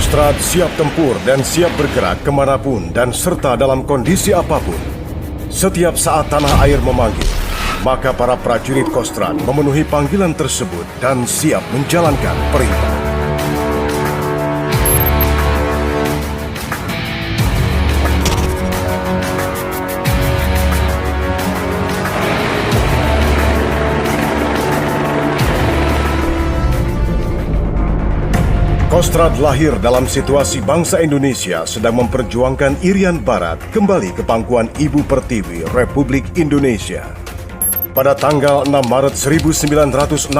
Kostrad siap tempur dan siap bergerak kemanapun dan serta dalam kondisi apapun. Setiap saat tanah air memanggil, maka para prajurit Kostrad memenuhi panggilan tersebut dan siap menjalankan perintah. Kostrad lahir dalam situasi bangsa Indonesia sedang memperjuangkan Irian Barat kembali ke pangkuan Ibu Pertiwi Republik Indonesia. Pada tanggal 6 Maret 1961,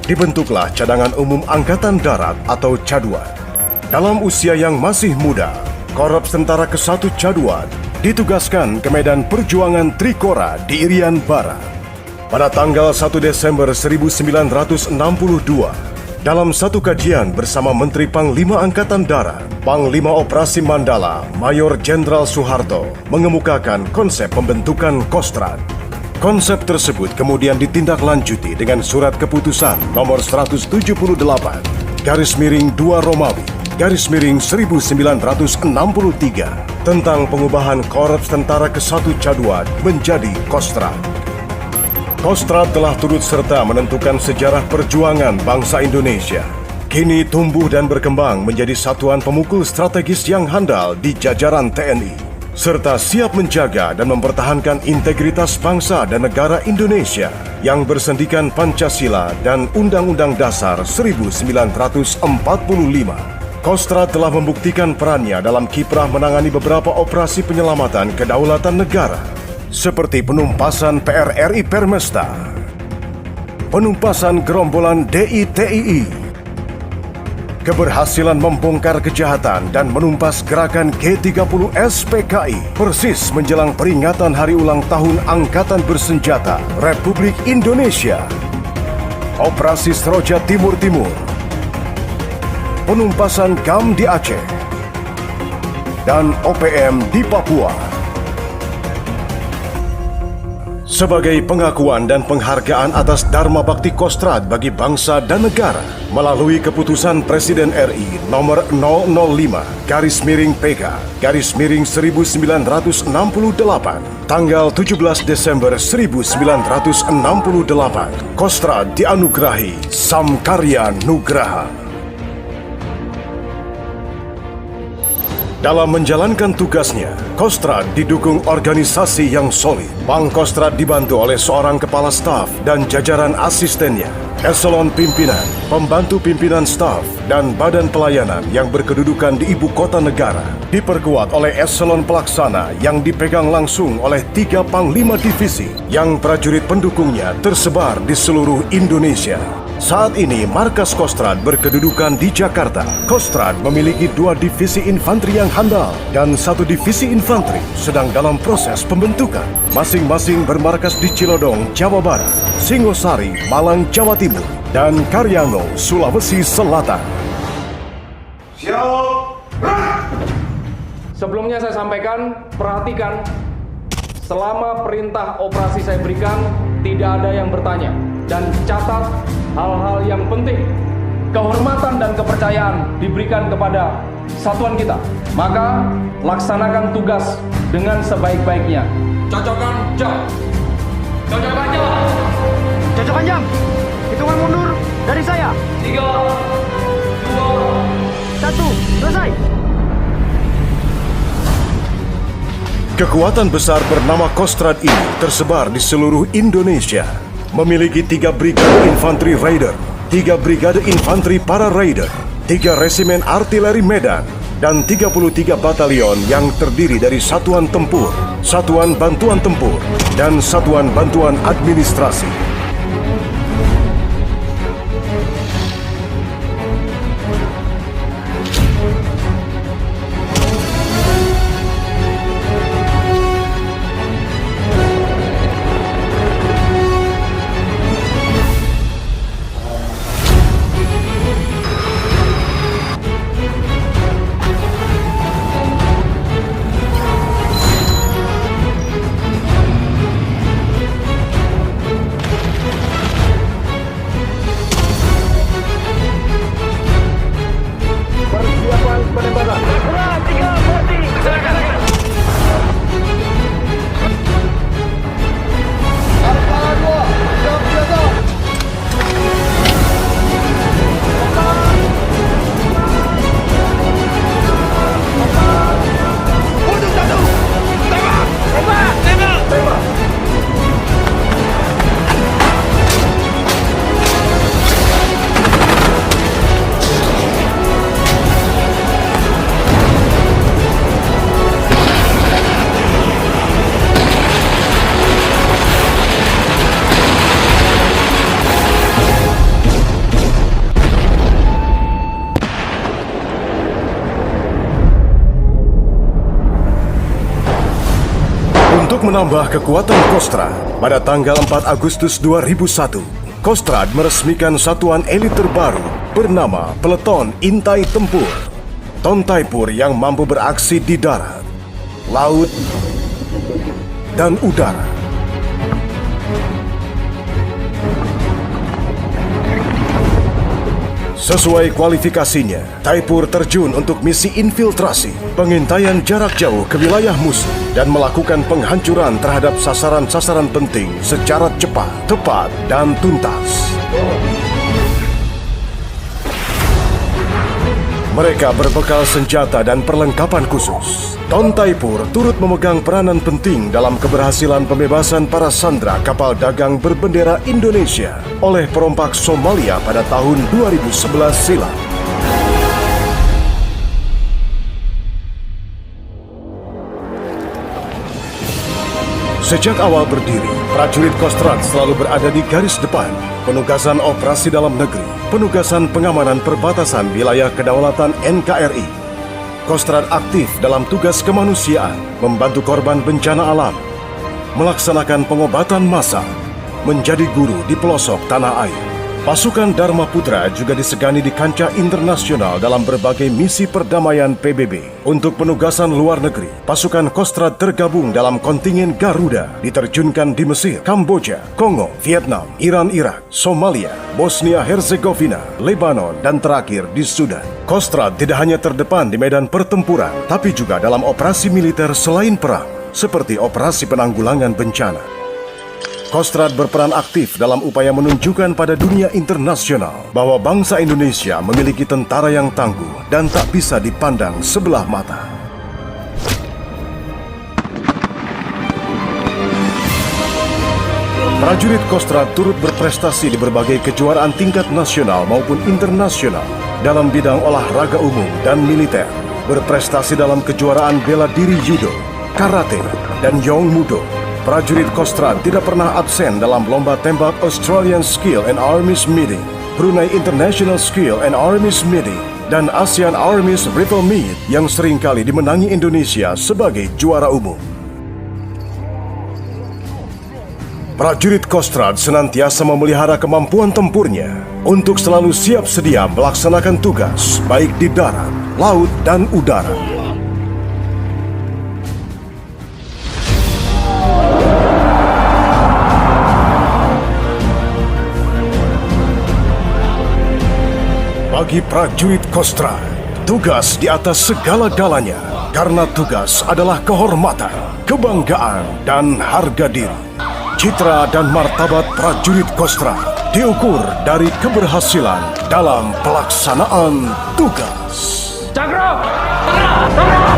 dibentuklah Cadangan Umum Angkatan Darat atau Caduan. Dalam usia yang masih muda, Korps Tentara ke-1 Caduan ditugaskan ke medan perjuangan Trikora di Irian Barat. Pada tanggal 1 Desember 1962, dalam satu kajian bersama Menteri Panglima Angkatan Darat, Panglima Operasi Mandala, Mayor Jenderal Soeharto, mengemukakan konsep pembentukan Kostrad. Konsep tersebut kemudian ditindaklanjuti dengan Surat Keputusan Nomor 178, garis miring 2 Romawi, garis miring 1963, tentang pengubahan Korps Tentara ke-1 Caduan menjadi Kostrad. Kostrad telah turut serta menentukan sejarah perjuangan bangsa Indonesia. Kini tumbuh dan berkembang menjadi satuan pemukul strategis yang handal di jajaran TNI, serta siap menjaga dan mempertahankan integritas bangsa dan negara Indonesia yang bersendikan Pancasila dan Undang-Undang Dasar 1945. Kostrad telah membuktikan perannya dalam kiprah menangani beberapa operasi penyelamatan kedaulatan negara, seperti penumpasan PRRI Permesta, penumpasan gerombolan DITII, keberhasilan membongkar kejahatan dan menumpas gerakan G30 SPKI persis menjelang peringatan Hari Ulang Tahun Angkatan Bersenjata Republik Indonesia, Operasi Seroja Timur-Timur, penumpasan GAM di Aceh, dan OPM di Papua. Sebagai pengakuan dan penghargaan atas Dharma Bakti Kostrad bagi bangsa dan negara, melalui keputusan Presiden RI nomor 005 garis miring PK garis miring 1968 tanggal 17 Desember 1968, Kostrad dianugerahi Samkarya Nugraha. Dalam menjalankan tugasnya, Kostrad didukung organisasi yang solid. Pangkostrad dibantu oleh seorang kepala staf dan jajaran asistennya, eselon pimpinan, pembantu pimpinan staf, dan badan pelayanan yang berkedudukan di ibu kota negara. Diperkuat oleh eselon pelaksana yang dipegang langsung oleh 3 panglima divisi yang prajurit pendukungnya tersebar di seluruh Indonesia. Saat ini markas Kostrad berkedudukan di Jakarta. Kostrad memiliki 2 divisi infanteri yang handal dan 1 divisi infanteri sedang dalam proses pembentukan. Masing-masing bermarkas di Cilodong, Jawa Barat, Singosari, Malang, Jawa Timur, dan Karyango, Sulawesi Selatan. Siap! Sebelumnya saya sampaikan, perhatikan, selama perintah operasi saya berikan, tidak ada yang bertanya. Dan catat hal-hal yang penting, kehormatan dan kepercayaan diberikan kepada satuan kita. Maka laksanakan tugas dengan sebaik-baiknya. Cocokkan jam. Cocokkan jam. Cocokkan jam. Hitungan mundur dari saya. 3, 2, 1, selesai. Kekuatan besar bernama Kostrad ini tersebar di seluruh Indonesia. Memiliki 3 brigade infanteri raider, 3 brigade infanteri para raider, 3 resimen artileri Medan, dan 33 batalion yang terdiri dari satuan tempur, satuan bantuan tempur, dan satuan bantuan administrasi. Untuk menambah kekuatan Kostrad, pada tanggal 4 Agustus 2001, Kostrad meresmikan satuan elit terbaru bernama Peleton Intai Tempur. Tontaipur yang mampu beraksi di darat, laut, dan udara. Sesuai kualifikasinya, Taipur terjun untuk misi infiltrasi, pengintaian jarak jauh ke wilayah musuh, dan melakukan penghancuran terhadap sasaran-sasaran penting secara cepat, tepat, dan tuntas. Mereka berbekal senjata dan perlengkapan khusus. Tontaipur turut memegang peranan penting dalam keberhasilan pembebasan para sandera kapal dagang berbendera Indonesia oleh perompak Somalia pada tahun 2011 silam. Sejak awal berdiri, prajurit Kostrad selalu berada di garis depan. Penugasan operasi dalam negeri, penugasan pengamanan perbatasan wilayah kedaulatan NKRI. Kostrad aktif dalam tugas kemanusiaan, membantu korban bencana alam, melaksanakan pengobatan massal, menjadi guru di pelosok tanah air. Pasukan Dharma Putra juga disegani di kancah internasional dalam berbagai misi perdamaian PBB. Untuk penugasan luar negeri, pasukan Kostrad tergabung dalam kontingen Garuda, diterjunkan di Mesir, Kamboja, Kongo, Vietnam, Iran, Irak, Somalia, Bosnia-Herzegovina, Lebanon, dan terakhir di Sudan. Kostrad tidak hanya terdepan di medan pertempuran, tapi juga dalam operasi militer selain perang, seperti operasi penanggulangan bencana. Kostrad berperan aktif dalam upaya menunjukkan pada dunia internasional bahwa bangsa Indonesia memiliki tentara yang tangguh dan tak bisa dipandang sebelah mata. Prajurit Kostrad turut berprestasi di berbagai kejuaraan tingkat nasional maupun internasional dalam bidang olahraga umum dan militer. Berprestasi dalam kejuaraan bela diri judo, karate, dan Yong Mudo. Prajurit Kostrad tidak pernah absen dalam lomba tembak Australian Skill and Armies Meeting, Brunei International Skill and Armies Meeting, dan ASEAN Armies Rifle Meet yang seringkali dimenangi Indonesia sebagai juara umum. Prajurit Kostrad senantiasa memelihara kemampuan tempurnya untuk selalu siap sedia melaksanakan tugas baik di darat, laut, dan udara. Bagi prajurit Kostrad, tugas di atas segala-galanya, karena tugas adalah kehormatan, kebanggaan, dan harga diri. Citra dan martabat prajurit Kostrad diukur dari keberhasilan dalam pelaksanaan tugas. Cakra! Cakra! Cakra!